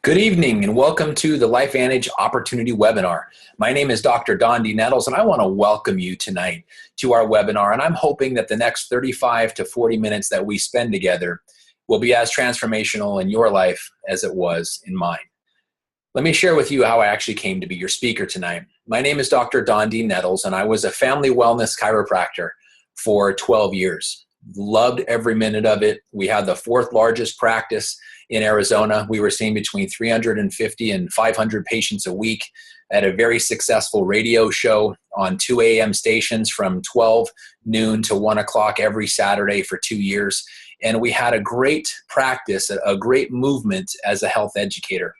Good evening and welcome to the LifeVantage Opportunity Webinar. My name is Dr. Don D. Nettles and I want to welcome you tonight to our webinar, and I'm hoping that the next 35 to 40 minutes that we spend together will be as transformational in your life as it was in mine. Let me share with you how I actually came to be your speaker tonight. My name is Dr. Don D. Nettles and I was a family wellness chiropractor for 12 years. Loved every minute of it. We had the fourth largest practice in Arizona. We were seeing between 350 and 500 patients a week. I had a very successful radio show on 2 a.m. stations from 12 noon to 1 o'clock every Saturday for 2 years. And we had a great practice, a great movement as a health educator.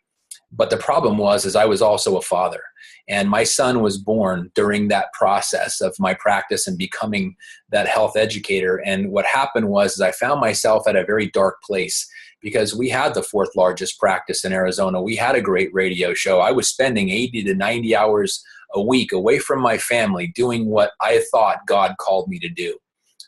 But the problem was I was also a father. And my son was born during that process of my practice and becoming that health educator. And what happened was I found myself at a very dark place because we had the fourth largest practice in Arizona. We had a great radio show. I was spending 80 to 90 hours a week away from my family doing what I thought God called me to do.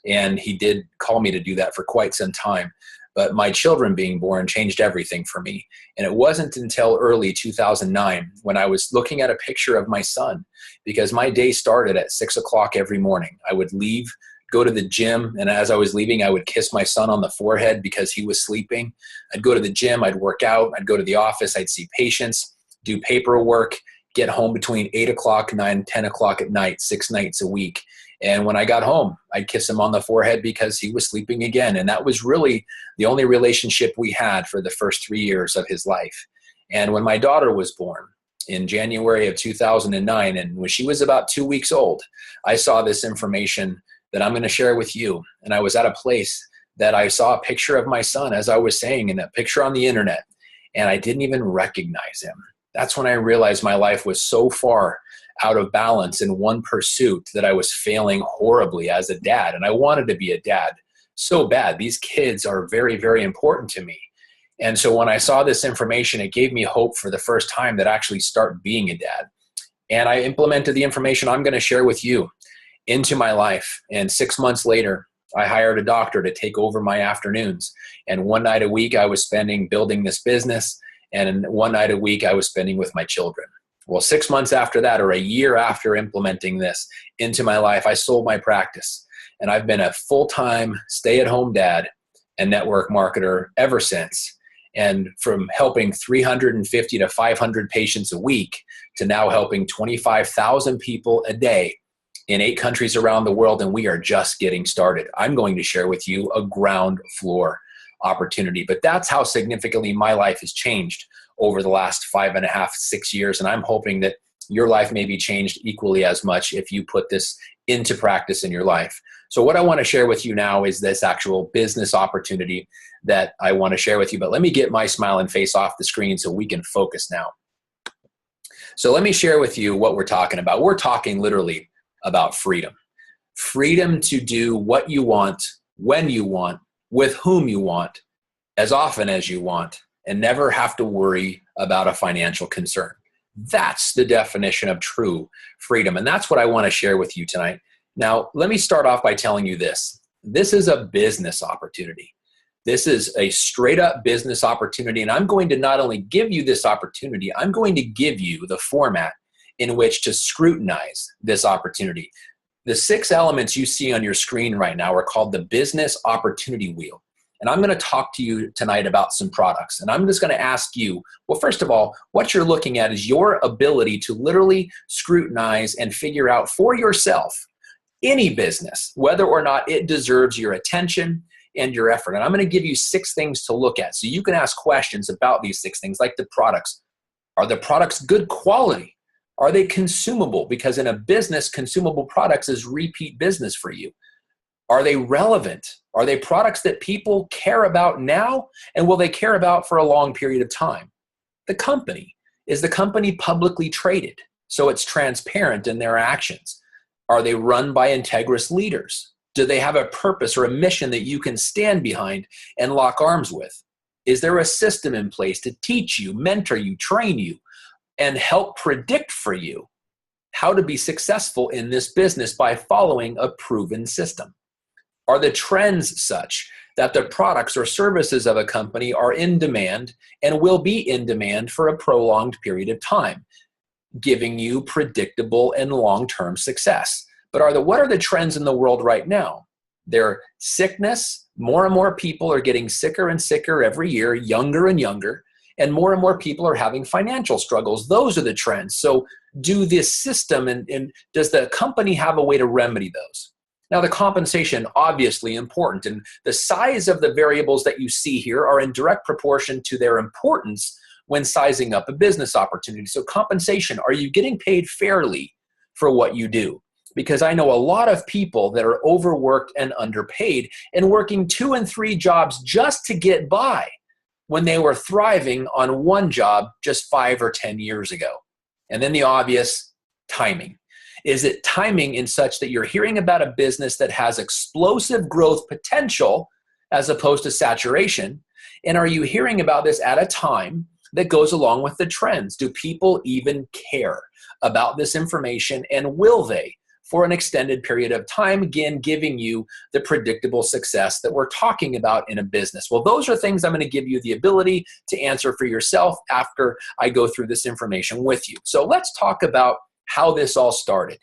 And he did call me to do that for quite some time. But my children being born changed everything for me. And it wasn't until early 2009 when I was looking at a picture of my son, because my day started at 6 o'clock every morning. I would leave, go to the gym, and as I was leaving, I would kiss my son on the forehead because he was sleeping. I'd go to the gym, I'd work out, I'd go to the office, I'd see patients, do paperwork, get home between 8 o'clock, 9, 10 o'clock at night, 6 nights a week. And when I got home, I'd kiss him on the forehead because he was sleeping again. And that was really the only relationship we had for the first 3 years of his life. And when my daughter was born in January of 2009, and when she was about 2 weeks old, I saw this information that I'm going to share with you. And I was at a place that I saw a picture of my son, as I was saying, in that picture on the internet, and I didn't even recognize him. That's when I realized my life was so far out of balance in one pursuit that I was failing horribly as a dad. And I wanted to be a dad so bad. These kids are very, very important to me. And so when I saw this information, it gave me hope for the first time that I actually start being a dad. And I implemented the information I'm going to share with you into my life. And 6 months later, I hired a doctor to take over my afternoons. And one night a week, I was spending building this business. And one night a week, I was spending with my children. Well, 6 months after that, or a year after implementing this into my life, I sold my practice. And I've been a full-time stay-at-home dad and network marketer ever since. And from helping 350 to 500 patients a week to now helping 25,000 people a day in 8 countries around the world, and we are just getting started. I'm going to share with you a ground floor opportunity, but that's how significantly my life has changed over the last 5.5, 6 years. And I'm hoping that your life may be changed equally as much if you put this into practice in your life. So what I want to share with you now is this actual business opportunity that I want to share with you. But let me get my smiling face off the screen so we can focus now. So let me share with you what we're talking about. We're talking literally about freedom. Freedom to do what you want, when you want, with whom you want, as often as you want, and never have to worry about a financial concern. That's the definition of true freedom. And that's what I want to share with you tonight. Now, let me start off by telling you this. This is a business opportunity. This is a straight up business opportunity. And I'm going to not only give you this opportunity, I'm going to give you the format in which to scrutinize this opportunity. The 6 elements you see on your screen right now are called the business opportunity wheel. And I'm going to talk to you tonight about some products. And I'm just going to ask you, well, first of all, what you're looking at is your ability to literally scrutinize and figure out for yourself any business, whether or not it deserves your attention and your effort. And I'm going to give you 6 things to look at. So you can ask questions about these 6 things, like the products. Are the products good quality? Are they consumable? Because in a business, consumable products is repeat business for you. Are they relevant? Are they products that people care about now? And will they care about for a long period of time? The company. Is the company publicly traded? So it's transparent in their actions. Are they run by integrous leaders? Do they have a purpose or a mission that you can stand behind and lock arms with? Is there a system in place to teach you, mentor you, train you, and help predict for you how to be successful in this business by following a proven system? Are the trends such that the products or services of a company are in demand and will be in demand for a prolonged period of time, giving you predictable and long-term success? But what are the trends in the world right now? They're sickness. More and more people are getting sicker and sicker every year, younger and younger, and more people are having financial struggles. Those are the trends. So do this system and does the company have a way to remedy those? Now, the compensation, obviously important, and the size of the variables that you see here are in direct proportion to their importance when sizing up a business opportunity. So compensation, are you getting paid fairly for what you do? Because I know a lot of people that are overworked and underpaid and working 2 and 3 jobs just to get by when they were thriving on one job just 5 or 10 years ago. And then the obvious, timing. Is it timing in such that you're hearing about a business that has explosive growth potential as opposed to saturation? And are you hearing about this at a time that goes along with the trends? Do people even care about this information, and will they for an extended period of time, again, giving you the predictable success that we're talking about in a business? Well, those are things I'm going to give you the ability to answer for yourself after I go through this information with you. So let's talk about how this all started.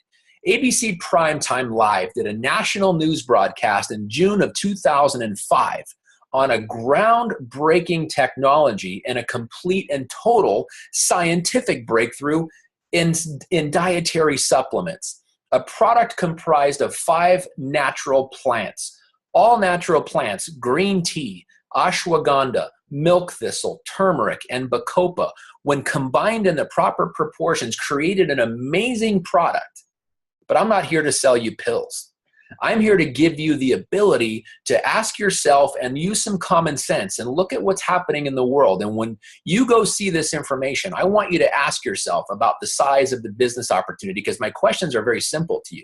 ABC Primetime Live did a national news broadcast in June of 2005 on a groundbreaking technology and a complete and total scientific breakthrough in dietary supplements. A product comprised of 5 natural plants, all natural plants: green tea, ashwagandha, milk thistle, turmeric, and bacopa, when combined in the proper proportions, created an amazing product. But I'm not here to sell you pills. I'm here to give you the ability to ask yourself and use some common sense and look at what's happening in the world. And when you go see this information, I want you to ask yourself about the size of the business opportunity, because my questions are very simple to you.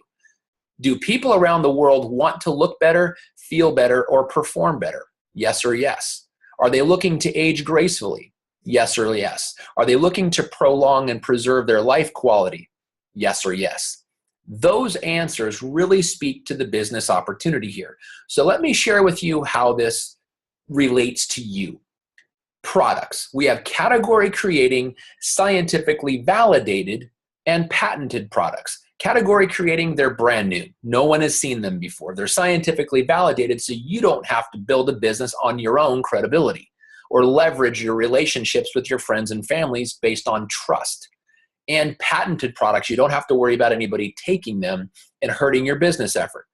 Do people around the world want to look better, feel better, or perform better? Yes or yes. Are they looking to age gracefully? Yes or yes. Are they looking to prolong and preserve their life quality? Yes or yes. Those answers really speak to the business opportunity here. So let me share with you how this relates to you. Products. We have category creating, scientifically validated, and patented products. Category creating, they're brand new. No one has seen them before. They're scientifically validated, so you don't have to build a business on your own credibility or leverage your relationships with your friends and families based on trust. And patented products, you don't have to worry about anybody taking them and hurting your business effort.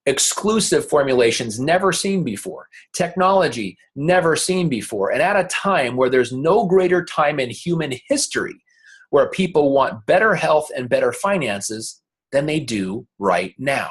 Exclusive formulations never seen before. Technology never seen before. And at a time where there's no greater time in human history where people want better health and better finances than they do right now.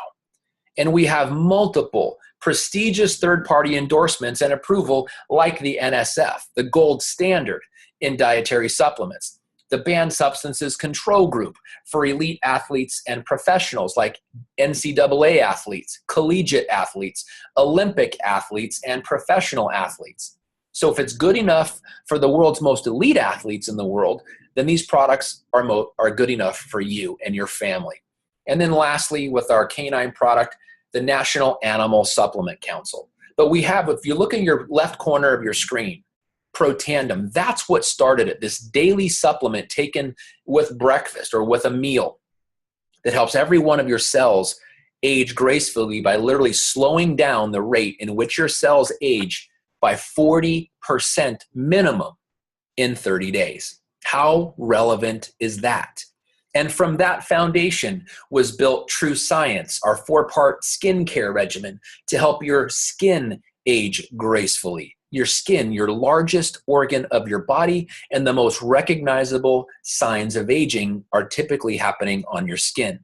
And we have multiple prestigious third-party endorsements and approval like the NSF, the gold standard in dietary supplements, the Banned Substances Control Group for elite athletes and professionals like NCAA athletes, collegiate athletes, Olympic athletes, and professional athletes. So if it's good enough for the world's most elite athletes in the world, then these products are good enough for you and your family. And then lastly, with our canine product, the National Animal Supplement Council. But we have, if you look in your left corner of your screen, Protandem, that's what started it, this daily supplement taken with breakfast or with a meal that helps every one of your cells age gracefully by literally slowing down the rate in which your cells age by 40% minimum in 30 days. How relevant is that? And from that foundation was built True Science, our 4-part skincare regimen to help your skin age gracefully. Your skin, your largest organ of your body, and the most recognizable signs of aging are typically happening on your skin.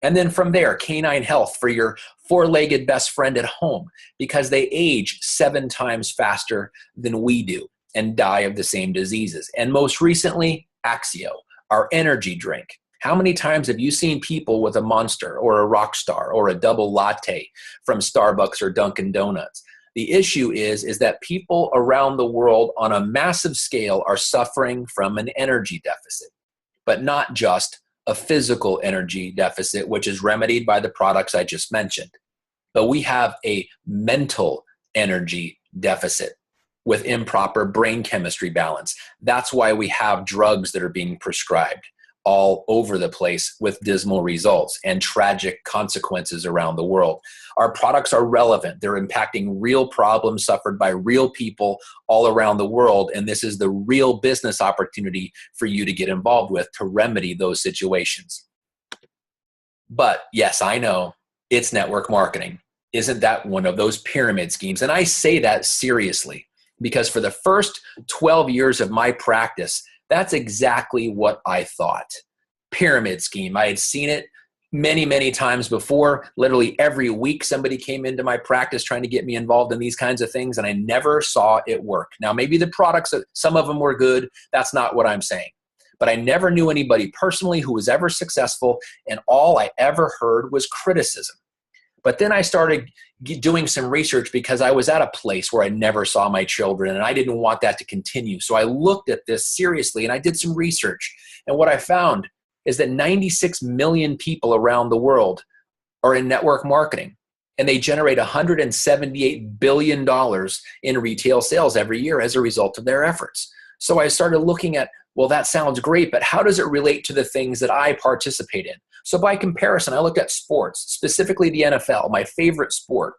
And then from there, Canine Health for your 4-legged best friend at home, because they age 7 times faster than we do and die of the same diseases. And most recently, Axio, our energy drink. How many times have you seen people with a Monster or a Rockstar or a double latte from Starbucks or Dunkin' Donuts? The issue is that people around the world on a massive scale are suffering from an energy deficit, but not just a physical energy deficit, which is remedied by the products I just mentioned. but we have a mental energy deficit with improper brain chemistry balance. That's why we have drugs that are being prescribed all over the place with dismal results and tragic consequences around the world. Our products are relevant. They're impacting real problems suffered by real people all around the world. And this is the real business opportunity for you to get involved with to remedy those situations. But yes, I know it's network marketing. Isn't that one of those pyramid schemes? And I say that seriously because for the first 12 years of my practice, that's exactly what I thought. Pyramid scheme. I had seen it many, many times before. Literally every week somebody came into my practice trying to get me involved in these kinds of things, and I never saw it work. Now, maybe the products, some of them were good. That's not what I'm saying. But I never knew anybody personally who was ever successful, and all I ever heard was criticism. But then I started doing some research because I was at a place where I never saw my children and I didn't want that to continue. So I looked at this seriously and I did some research. And what I found is that 96 million people around the world are in network marketing, and they generate $178 billion in retail sales every year as a result of their efforts. So I started looking at, well, that sounds great, but how does it relate to the things that I participate in? So by comparison, I looked at sports, specifically the NFL, my favorite sport.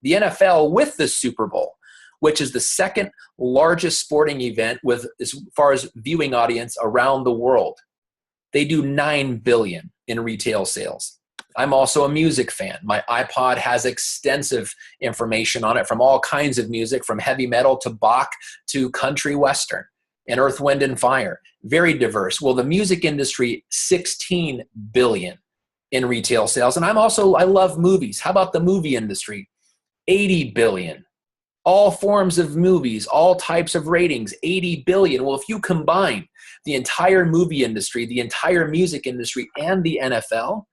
The NFL with the Super Bowl, which is the second largest sporting event with as far as viewing audience around the world. They do $9 billion in retail sales. I'm also a music fan. My iPod has extensive information on it from all kinds of music, from heavy metal to Bach to country western and Earth, Wind, and Fire. Very diverse. Well, the music industry, $16 billion in retail sales. And I love movies. How about the movie industry? $80 billion. All forms of movies, all types of ratings, $80 billion. Well, if you combine the entire movie industry, the entire music industry, and the NFL,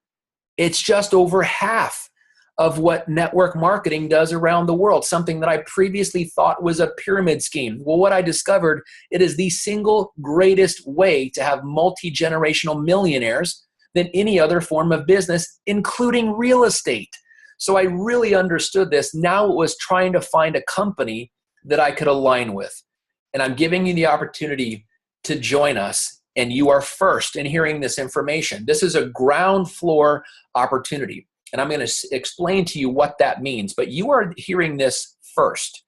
it's just over half of what network marketing does around the world, something that I previously thought was a pyramid scheme. Well, what I discovered, it is the single greatest way to have multi-generational millionaires than any other form of business, including real estate. So I really understood this. Now it was trying to find a company that I could align with. And I'm giving you the opportunity to join us, and you are first in hearing this information. This is a ground floor opportunity. And I'm going to explain to you what that means. But you are hearing this first.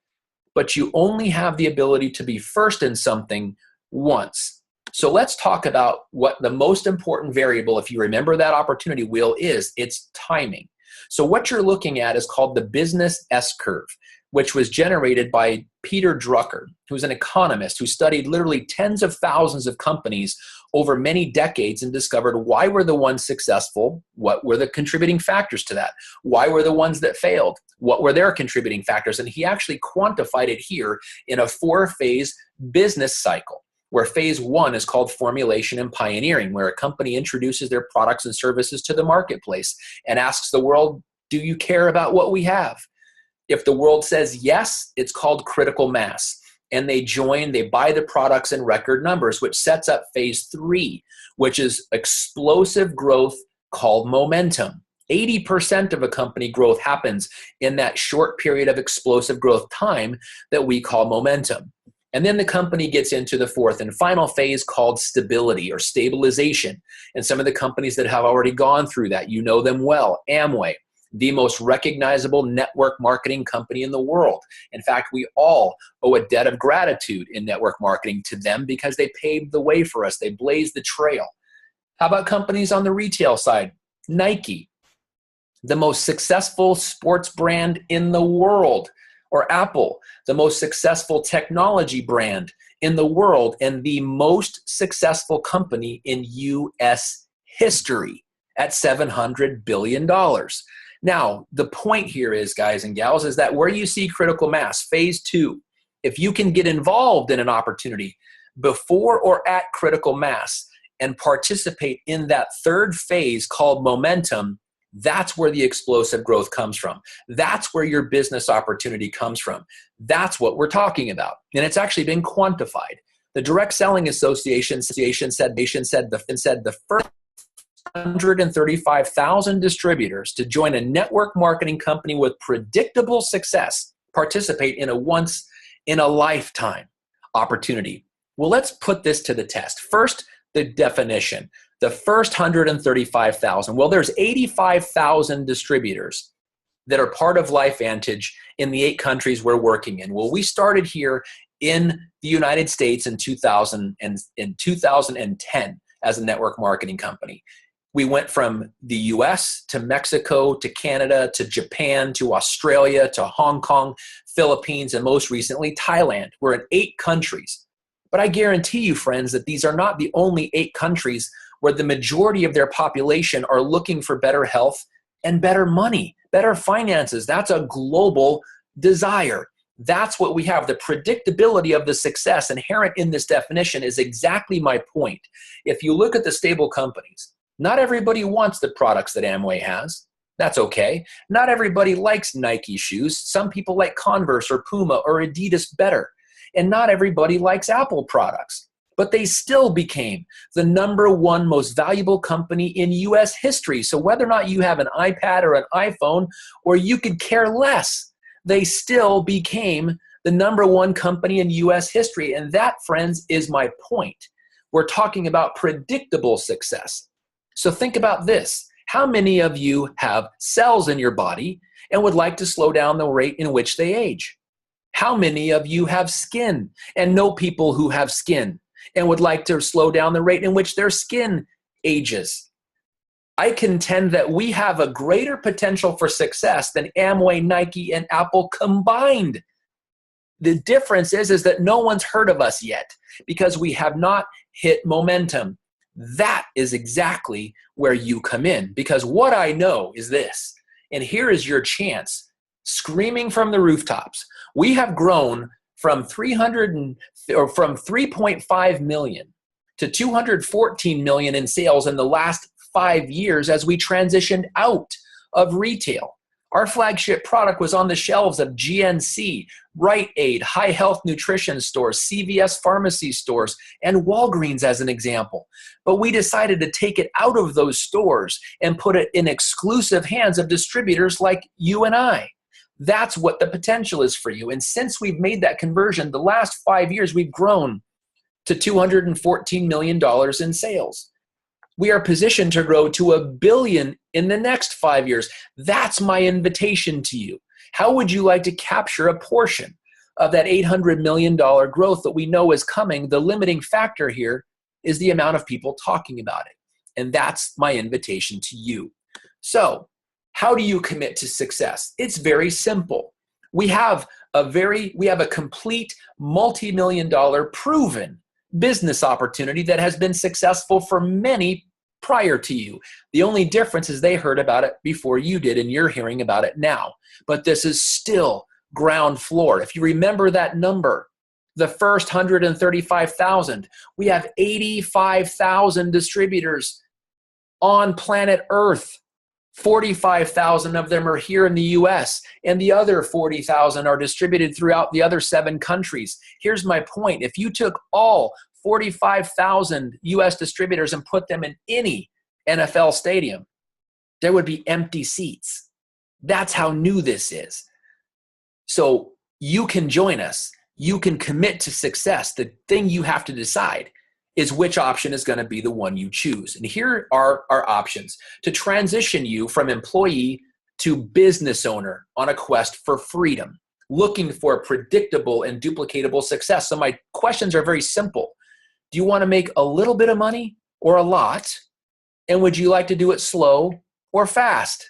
But you only have the ability to be first in something once. So let's talk about what the most important variable, if you remember that opportunity wheel, is. It's timing. So what you're looking at is called the business S-curve, which was generated by Peter Drucker, who's an economist who studied literally tens of thousands of companies over many decades and discovered why were the ones successful, what were the contributing factors to that, why were the ones that failed, what were their contributing factors, and he actually quantified it here in a 4-phase business cycle, where phase 1 is called formulation and pioneering, where a company introduces their products and services to the marketplace and asks the world, do you care about what we have? If the world says yes, it's called critical mass. And they join, they buy the products in record numbers, which sets up phase 3, which is explosive growth called momentum. 80% of a company growth happens in that short period of explosive growth time that we call momentum. And then the company gets into the 4th and final phase called stability or stabilization. And some of the companies that have already gone through that, you know them well. Amway, the most recognizable network marketing company in the world. In fact, we all owe a debt of gratitude in network marketing to them because they paved the way for us. They blazed the trail. How about companies on the retail side? Nike, the most successful sports brand in the world. Or Apple, the most successful technology brand in the world and the most successful company in U.S. history at $700 billion. Now, the point here is, guys and gals, is that where you see critical mass, phase 2, if you can get involved in an opportunity before or at critical mass and participate in that 3rd phase called momentum, that's where the explosive growth comes from. That's where your business opportunity comes from. That's what we're talking about. And it's actually been quantified. The Direct Selling Association said the first 435,000 distributors to join a network marketing company with predictable success, participate in a once-in-a-lifetime opportunity. Well, let's put this to the test. First, the definition. The first 135,000. Well, there's 85,000 distributors that are part of LifeVantage in the 8 countries we're working in. Well, we started here in the United States in 2010 as a network marketing company. We went from the US to Mexico to Canada to Japan to Australia to Hong Kong, Philippines, and most recently Thailand. We're in 8 countries. But I guarantee you, friends, that these are not the only 8 countries where the majority of their population are looking for better health and better money, better finances. That's a global desire. That's what we have. The predictability of the success inherent in this definition is exactly my point. If you look at the stable companies, not everybody wants the products that Amway has. That's okay. Not everybody likes Nike shoes. Some people like Converse or Puma or Adidas better. And not everybody likes Apple products. But they still became the #1 most valuable company in US history. So whether or not you have an iPad or an iPhone, or you could care less, they still became the #1 company in US history. And that, friends, is my point. We're talking about predictable success. So think about this. How many of you have cells in your body and would like to slow down the rate in which they age? How many of you have skin and know people who have skin and would like to slow down the rate in which their skin ages? I contend that we have a greater potential for success than Amway, Nike, and Apple combined. The difference is that no one's heard of us yet because we have not hit momentum. That is exactly where you come in, because what I know is this, and here is your chance, screaming from the rooftops. We have grown from 3.5 million to 214 million in sales in the last 5 years as we transitioned out of retail. Our flagship product was on the shelves of GNC, Rite Aid, High Health Nutrition stores, CVS pharmacy stores, and Walgreens as an example. But we decided to take it out of those stores and put it in exclusive hands of distributors like you and I. That's what the potential is for you. And since we've made that conversion, the last 5 years, we've grown to $214 million in sales. We are positioned to grow to $1 billion in the next 5 years. That's my invitation to you. How would you like to capture a portion of that $800 million growth that we know is coming? The limiting factor here is the amount of people talking about it. And that's my invitation to you. So, how do you commit to success? It's very simple. We have a complete multi-million-dollar proven business opportunity that has been successful for many prior to you. The only difference is they heard about it before you did, and you're hearing about it now. But this is still ground floor. If you remember that number, the first 135,000, we have 85,000 distributors on planet Earth. 45,000 of them are here in the US, and the other 40,000 are distributed throughout the other 7 countries. Here's my point. If you took all 45,000 US distributors and put them in any NFL stadium, there would be empty seats. That's how new this is. So you can join us. You can commit to success. The thing you have to decide is which option is going to be the one you choose. And here are our options to transition you from employee to business owner on a quest for freedom, looking for predictable and duplicatable success. So my questions are very simple. Do you want to make a little bit of money or a lot? And would you like to do it slow or fast?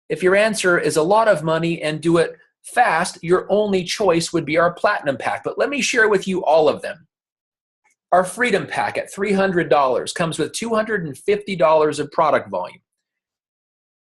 If your answer is a lot of money and do it fast, your only choice would be our Platinum Pack. But let me share with you all of them. Our Freedom Pack at $300 comes with $250 of product volume.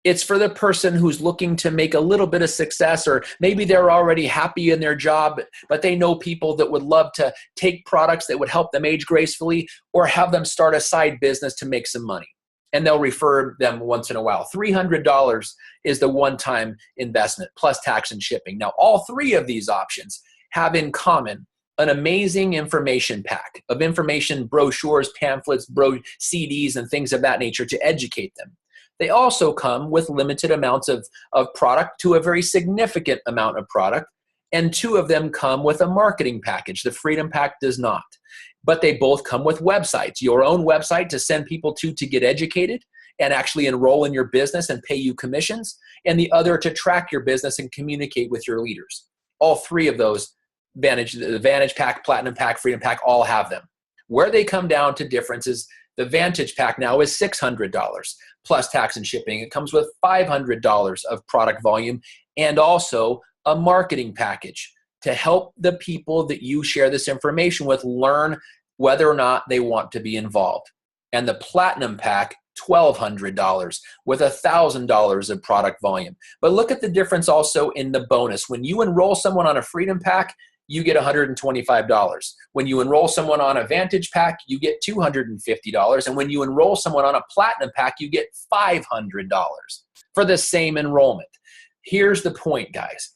It's for the person who's looking to make a little bit of success, or maybe they're already happy in their job, but they know people that would love to take products that would help them age gracefully or have them start a side business to make some money. And they'll refer them once in a while. $300 is the one-time investment plus tax and shipping. Now, all 3 of these options have in common an amazing information pack of information, brochures, pamphlets, CDs, and things of that nature to educate them. They also come with limited amounts of product to a very significant amount of product, and 2 of them come with a marketing package. The Freedom Pack does not. But they both come with websites, your own website to send people to get educated and actually enroll in your business and pay you commissions, and the other to track your business and communicate with your leaders. All 3 of those, the Vantage Pack, Platinum Pack, Freedom Pack, all have them. Where they come down to differences, the Vantage Pack now is $600 plus tax and shipping. It comes with $500 of product volume and also a marketing package to help the people that you share this information with learn whether or not they want to be involved. And the Platinum Pack, $1,200 with $1,000 of product volume. But look at the difference also in the bonus. When you enroll someone on a Freedom Pack, you get $125. When you enroll someone on a Vantage Pack, you get $250. And when you enroll someone on a Platinum Pack, you get $500 for the same enrollment. Here's the point, guys.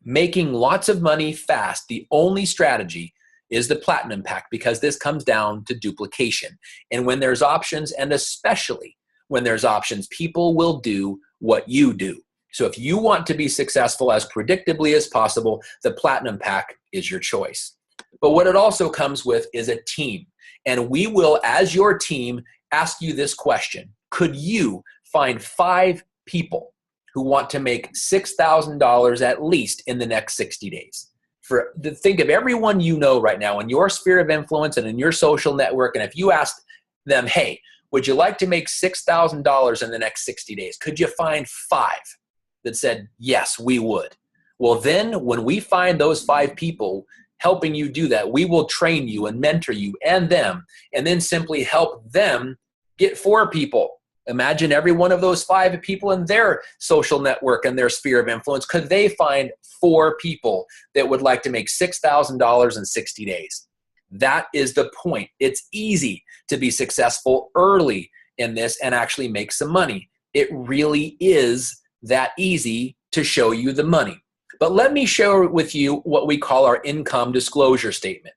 Making lots of money fast, the only strategy is the Platinum Pack, because this comes down to duplication. And when there's options, and especially when there's options, people will do what you do. So if you want to be successful as predictably as possible, the Platinum Pack is your choice. But what it also comes with is a team. And we will, as your team, ask you this question. Could you find 5 people who want to make $6,000 at least in the next 60 days? Think of everyone you know right now in your sphere of influence and in your social network, and if you asked them, hey, would you like to make $6,000 in the next 60 days? Could you find 5 that said, yes, we would? Well, then when we find those 5 people helping you do that, we will train you and mentor you and them, and then simply help them get 4 people. Imagine every one of those 5 people in their social network and their sphere of influence. Could they find 4 people that would like to make $6,000 in 60 days? That is the point. It's easy to be successful early in this and actually make some money. It really is that easy to show you the money. But let me share with you what we call our income disclosure statement.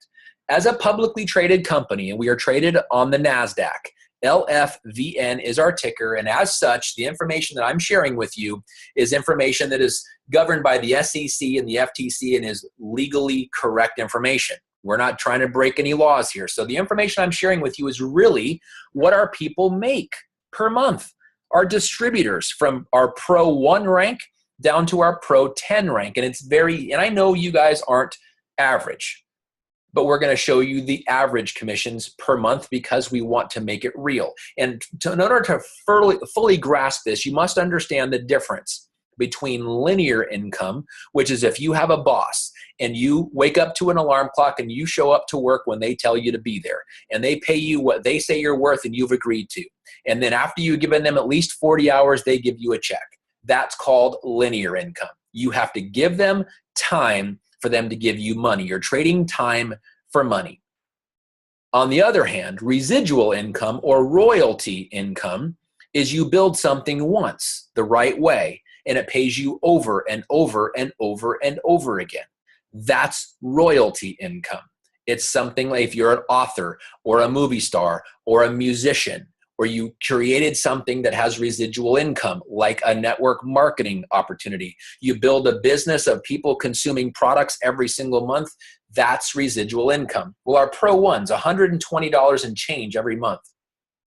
As a publicly traded company, and we are traded on the Nasdaq, LFVN is our ticker, and as such, the information that I'm sharing with you is information that is governed by the SEC and the FTC and is legally correct information. We're not trying to break any laws here. So the information I'm sharing with you is really what our people make per month. Our distributors, from our Pro 1 rank down to our Pro 10 rank. And and I know you guys aren't average, but we're going to show you the average commissions per month because we want to make it real. And in order to fully grasp this, you must understand the difference between linear income, which is if you have a boss and you wake up to an alarm clock and you show up to work when they tell you to be there, and they pay you what they say you're worth and you've agreed to. And then after you've given them at least 40 hours, they give you a check. That's called linear income. You have to give them time for them to give you money. You're trading time for money. On the other hand, residual income or royalty income is you build something once the right way and it pays you over and over and over and over again. That's royalty income. It's something like if you're an author or a movie star or a musician, or you created something that has residual income, like a network marketing opportunity. You build a business of people consuming products every single month. That's residual income. Well, our Pro 1's $120 and change every month.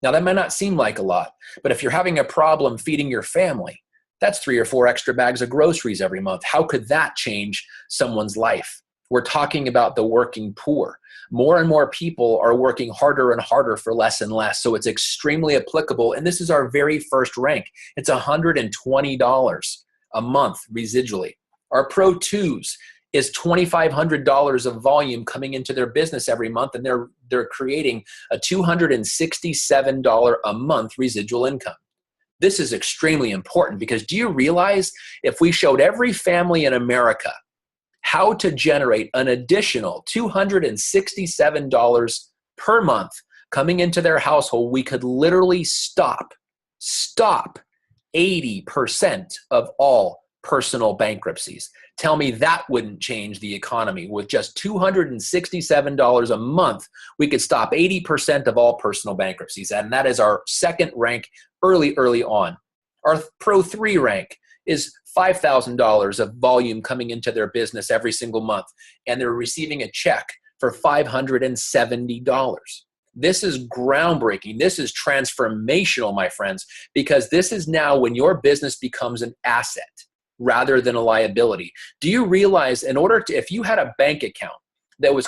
Now, that might not seem like a lot, but if you're having a problem feeding your family, that's 3 or 4 extra bags of groceries every month. How could that change someone's life? We're talking about the working poor. More and more people are working harder and harder for less and less. So it's extremely applicable. And this is our very first rank. It's $120 a month residually. Our Pro 2s is $2,500 of volume coming into their business every month. And they're creating a $267 a month residual income. This is extremely important because do you realize if we showed every family in America how to generate an additional $267 per month coming into their household, we could literally stop 80% of all personal bankruptcies. Tell me that wouldn't change the economy. With just $267 a month, we could stop 80% of all personal bankruptcies. And that is our second rank early on. Our Pro 3 rank is $5,000 of volume coming into their business every single month, and they're receiving a check for $570. This is groundbreaking. This is transformational, my friends, because this is now when your business becomes an asset rather than a liability. Do you realize if you had a bank account that was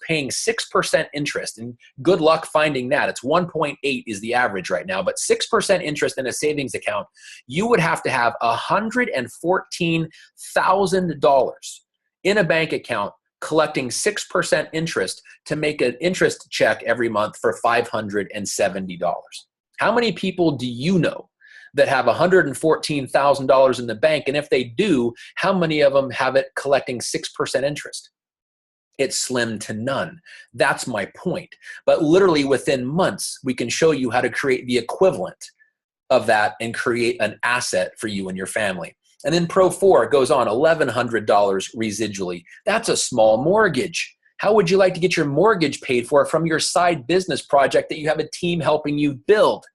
paying 6% interest, and good luck finding that. It's 1.8 is the average right now, but 6% interest in a savings account, you would have to have $114,000 in a bank account collecting 6% interest to make an interest check every month for $570. How many people do you know that have $114,000 in the bank? And if they do, how many of them have it collecting 6% interest? It's slim to none. That's my point. But literally within months, we can show you how to create the equivalent of that and create an asset for you and your family. And then Pro 4 goes on, $1,100 residually. That's a small mortgage. How would you like to get your mortgage paid for from your side business project that you have a team helping you build?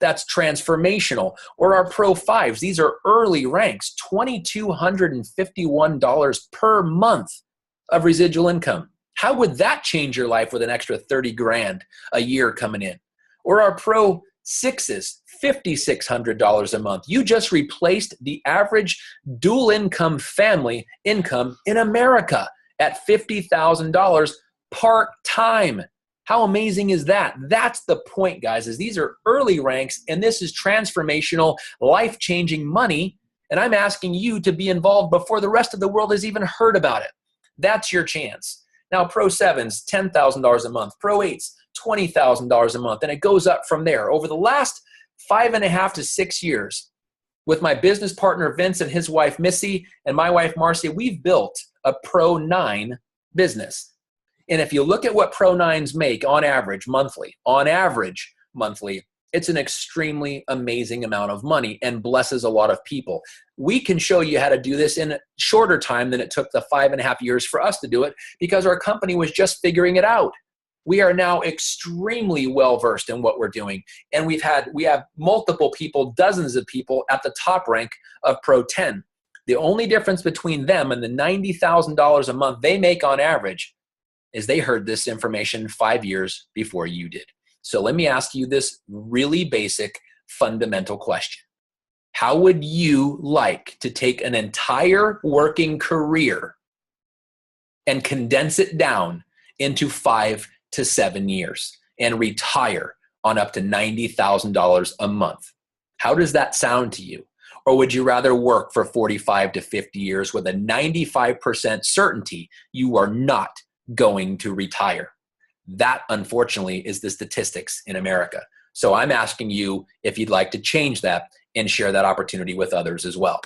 That's transformational. Or our Pro 5s, these are early ranks, $2,251 per month of residual income. How would that change your life with an extra 30 grand a year coming in? Or our Pro 6s, $5,600 a month. You just replaced the average dual income family income in America at $50,000 part-time. How amazing is that? That's the point, guys, is these are early ranks, and this is transformational, life-changing money, and I'm asking you to be involved before the rest of the world has even heard about it. That's your chance. Now, Pro 7s, $10,000 a month. Pro 8s, $20,000 a month. And it goes up from there. Over the last 5.5 to 6 years, with my business partner, Vince, and his wife, Missy, and my wife, Marcia, we've built a Pro 9 business. And if you look at what Pro 9s make on average monthly, it's an extremely amazing amount of money and blesses a lot of people. We can show you how to do this in a shorter time than it took the 5.5 years for us to do it because our company was just figuring it out. We are now extremely well-versed in what we're doing. And we have multiple people, dozens of people at the top rank of Pro 10. The only difference between them and the $90,000 a month they make on average is they heard this information 5 years before you did. So let me ask you this really basic, fundamental question. How would you like to take an entire working career and condense it down into 5 to 7 years and retire on up to $90,000 a month? How does that sound to you? Or would you rather work for 45 to 50 years with a 95% certainty you are not going to retire? That, unfortunately, is the statistics in America. So I'm asking you if you'd like to change that and share that opportunity with others as well.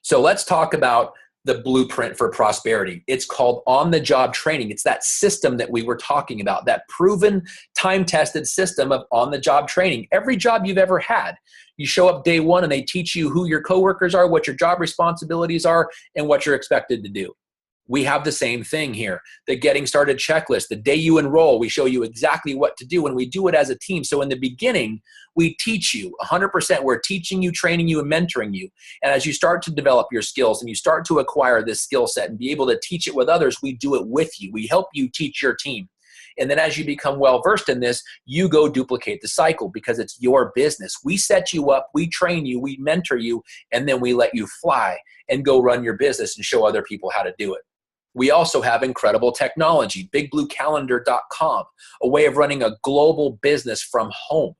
So let's talk about the blueprint for prosperity. It's called on-the-job training. It's that system that we were talking about, that proven, time-tested system of on-the-job training. Every job you've ever had, you show up day one and they teach you who your coworkers are, what your job responsibilities are, and what you're expected to do. We have the same thing here. The getting started checklist, the day you enroll, we show you exactly what to do, and we do it as a team. So in the beginning, we teach you 100%. We're teaching you, training you, and mentoring you. And as you start to develop your skills and you start to acquire this skill set and be able to teach it with others, we do it with you. We help you teach your team. And then as you become well-versed in this, you go duplicate the cycle because it's your business. We set you up, we train you, we mentor you, and then we let you fly and go run your business and show other people how to do it. We also have incredible technology, bigbluecalendar.com, a way of running a global business from home.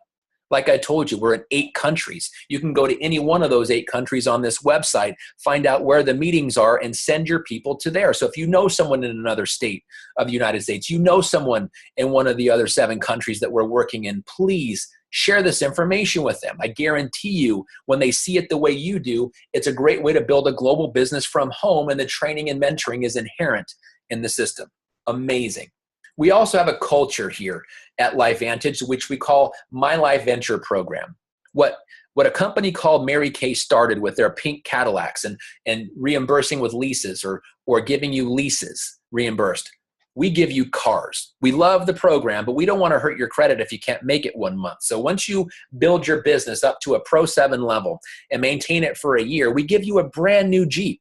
Like I told you, we're in 8 countries. You can go to any one of those 8 countries on this website, find out where the meetings are, and send your people to there. So if you know someone in another state of the United States, you know someone in one of the other 7 countries that we're working in, please share this information with them. I guarantee you, when they see it the way you do, it's a great way to build a global business from home, and the training and mentoring is inherent in the system. Amazing. We also have a culture here at LifeVantage, which we call My Life Venture Program. What What a company called Mary Kay started with their pink Cadillacs and reimbursing with leases or giving you leases reimbursed. We give you cars. We love the program, but we don't want to hurt your credit if you can't make it 1 month. So once you build your business up to a Pro 7 level and maintain it for a year, we give you a brand new Jeep.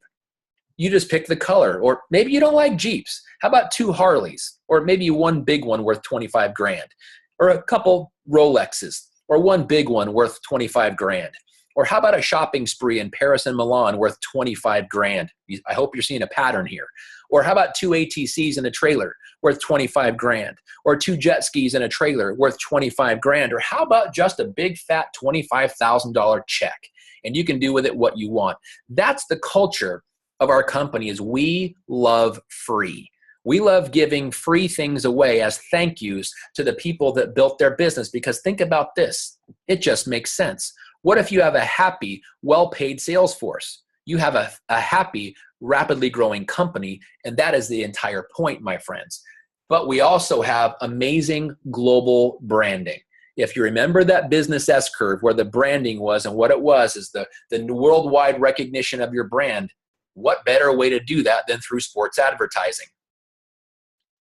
You just pick the color, or maybe you don't like Jeeps. How about 2 Harleys, or maybe one big one worth 25 grand, or a couple Rolexes, or one big one worth 25 grand. Or how about a shopping spree in Paris and Milan worth 25 grand? I hope you're seeing a pattern here. Or how about 2 ATCs in a trailer worth 25 grand? Or 2 jet skis in a trailer worth 25 grand? Or how about just a big fat $25,000 check? And you can do with it what you want. That's the culture of our company, is we love free. We love giving free things away as thank yous to the people that built their business, because think about this. It just makes sense. What if you have a happy, well-paid sales force? You have a happy, rapidly growing company, and that is the entire point, my friends. But we also have amazing global branding. If you remember that business S-curve where the branding was and what it was is the worldwide recognition of your brand, what better way to do that than through sports advertising?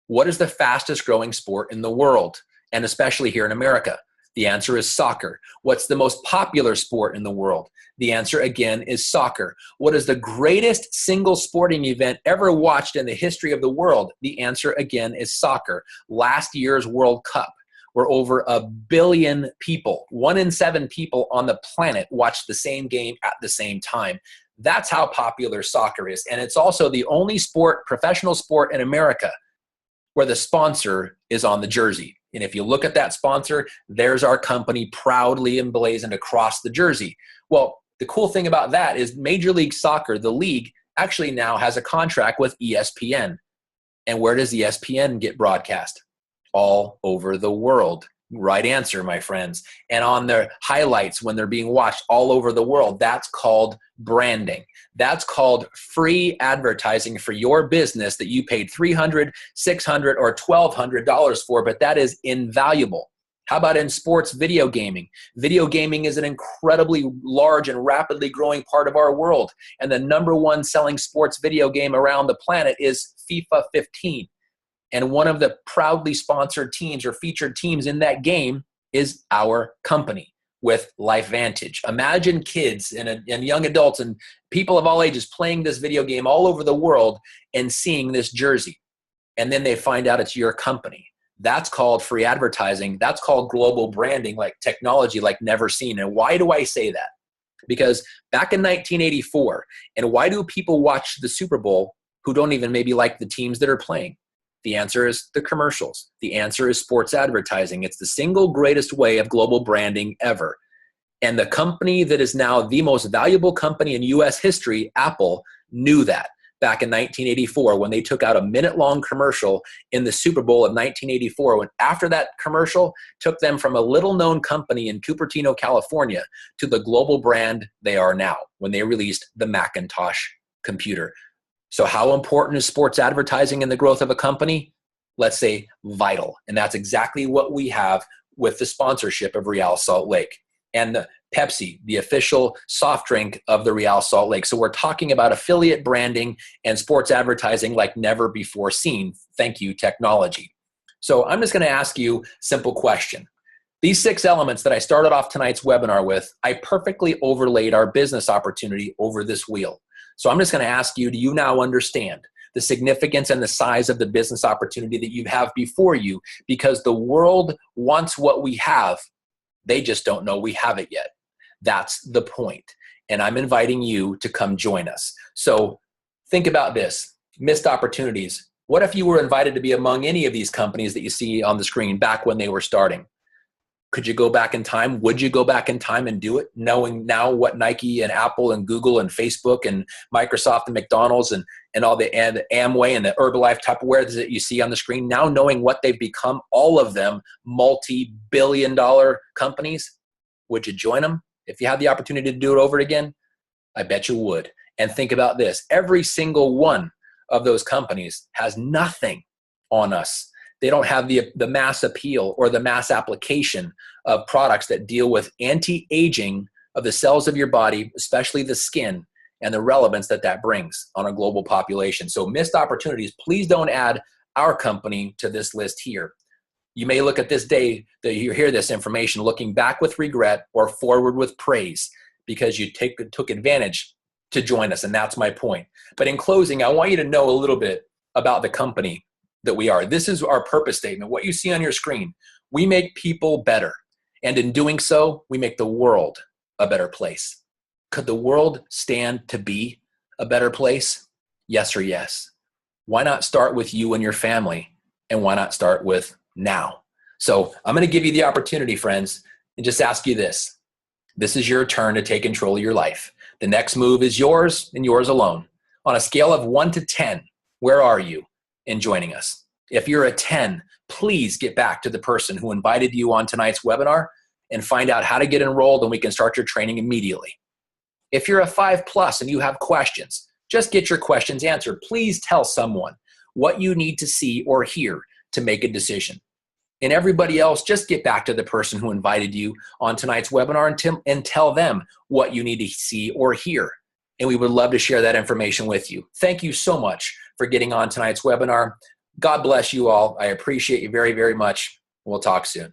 What is the fastest growing sport in the world, and especially here in America? The answer is soccer. What's the most popular sport in the world? The answer, again, is soccer. What is the greatest single sporting event ever watched in the history of the world? The answer, again, is soccer. Last year's World Cup, where over 1 billion people, 1 in 7 people on the planet, watched the same game at the same time. That's how popular soccer is. And it's also the only sport, professional sport in America, where the sponsor is on the jersey. And if you look at that sponsor, there's our company proudly emblazoned across the jersey. Well, the cool thing about that is Major League Soccer, the league, actually now has a contract with ESPN. And where does ESPN get broadcast? All over the world. Right answer, my friends. And on their highlights when they're being watched all over the world, that's called branding. That's called free advertising for your business that you paid $300, $600, or $1,200 for, but that is invaluable. How about in sports video gaming? Video gaming is an incredibly large and rapidly growing part of our world. And the #1 selling sports video game around the planet is FIFA 15. And one of the proudly sponsored teams or featured teams in that game is our company with LifeVantage. Imagine kids and young adults and people of all ages playing this video game all over the world and seeing this jersey. And then they find out it's your company. That's called free advertising. That's called global branding, like technology like never seen. And why do I say that? Because back in 1984, and why do people watch the Super Bowl who don't even maybe like the teams that are playing? The answer is the commercials. The answer is sports advertising. It's the single greatest way of global branding ever. And the company that is now the most valuable company in US history, Apple, knew that back in 1984 when they took out a minute-long commercial in the Super Bowl of 1984. When after that commercial took them from a little-known company in Cupertino, California, to the global brand they are now when they released the Macintosh computer. So how important is sports advertising in the growth of a company? Let's say vital. And that's exactly what we have with the sponsorship of Real Salt Lake and the Pepsi, the official soft drink of the Real Salt Lake. So we're talking about affiliate branding and sports advertising like never before seen. Thank you, technology. So I'm just going to ask you a simple question. These 6 elements that I started off tonight's webinar with, I perfectly overlaid our business opportunity over this wheel. So I'm just going to ask you, do you now understand the significance and the size of the business opportunity that you have before you? Because the world wants what we have. They just don't know we have it yet. That's the point. And I'm inviting you to come join us. So think about this, missed opportunities. What if you were invited to be among any of these companies that you see on the screen back when they were starting? Could you go back in time? Would you go back in time and do it, knowing now what Nike and Apple and Google and Facebook and Microsoft and McDonald's and all the Amway and the Herbalife Tupperware that you see on the screen, now knowing what they've become, all of them multi-billion-dollar companies? Would you join them if you had the opportunity to do it over again? I bet you would. And think about this. Every single one of those companies has nothing on us. They don't have the mass appeal or the mass application of products that deal with anti-aging of the cells of your body, especially the skin, and the relevance that that brings on a global population. So missed opportunities, please don't add our company to this list here. You may look at this day that you hear this information looking back with regret or forward with praise because you took advantage to join us, and that's my point. But in closing, I want you to know a little bit about the company that we are. This is our purpose statement, what you see on your screen. We make people better, and in doing so, we make the world a better place. Could the world stand to be a better place? Yes or yes. Why not start with you and your family? And why not start with now? So I'm going to give you the opportunity, friends, and just ask you this. This is your turn to take control of your life. The next move is yours and yours alone. On a scale of 1 to 10, where are you in joining us? If you're a 10, please get back to the person who invited you on tonight's webinar and find out how to get enrolled, and we can start your training immediately. If you're a 5+ and you have questions, just get your questions answered. Please tell someone what you need to see or hear to make a decision. And everybody else, just get back to the person who invited you on tonight's webinar and tell them what you need to see or hear. And we would love to share that information with you. Thank you so much for getting on tonight's webinar. God bless you all. I appreciate you very, very much. We'll talk soon.